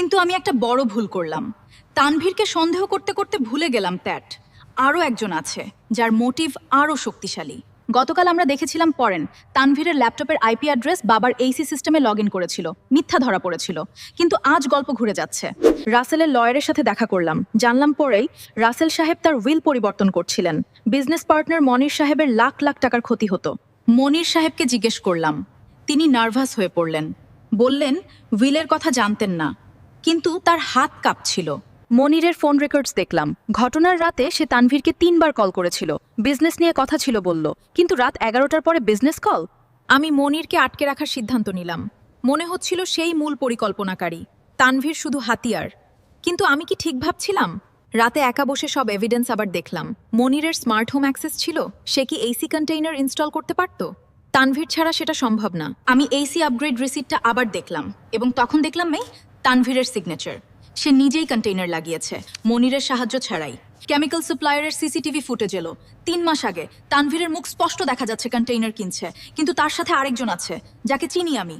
কিন্তু আমি একটা বড় ভুল করলাম। তানভীরকে সন্দেহ করতে করতে ভুলে গেলাম দ্যাট আরও একজন আছে যার মোটিভ আরও শক্তিশালী। গতকাল আমরা দেখেছিলাম পরেন তানভীরের ল্যাপটপের আইপি অ্যাড্রেস বাবার এইসি সিস্টেমে লগ ইন করেছিল, মিথ্যা ধরা পড়েছিল। কিন্তু আজ গল্প ঘুরে যাচ্ছে। রাসেলের লয়ারের সাথে দেখা করলাম, জানলাম পরেই রাসেল সাহেব তার উইল পরিবর্তন করছিলেন। বিজনেস পার্টনার মনির সাহেবের লাখ লাখ টাকার ক্ষতি হতো। মনির সাহেবকে জিজ্ঞেস করলাম, তিনি নার্ভাস হয়ে পড়লেন। বললেন উইলের কথা জানতেন না, কিন্তু তার হাত কাঁপছিল। মনিরের ফোন রেকর্ডস দেখলাম। ঘটনার রাতে সে তানভীরকে 3বার কল করেছিল, বিজনেস নিয়ে কথা ছিল বলল, কিন্তু রাত 11টার পরে বিজনেস কল। আমি মনিরকে আটকে রাখার সিদ্ধান্ত নিলাম। মনে হচ্ছিল সেই মূল পরিকল্পনাকারী, তানভীর শুধু হাতিয়ার। কিন্তু আমি কি ঠিক ভাবছিলাম? রাতে একা বসে সব এভিডেন্স আবার দেখলাম। মনিরের স্মার্ট হোম অ্যাক্সেস ছিল, সে কি এসি কন্টেইনার ইনস্টল করতে পারত? তানভীর ছাড়া সেটা সম্ভব না। আমি এসি আপগ্রেড রিসিপ্টটা আবার দেখলাম, এবং তখন দেখলাম তানভীরের সিগনেচার। সে নিজেই কন্টেইনার লাগিয়েছে, মনিরের সাহায্য ছাড়াই। কেমিক্যাল সাপ্লায়ারের সিসিটিভি ফুটেজ এলো 3 মাস আগে। তানভীরের মুখ স্পষ্ট দেখা যাচ্ছে কন্টেইনার কিনছে, কিন্তু তার সাথে আরেকজন আছে যাকে চিনি আমি।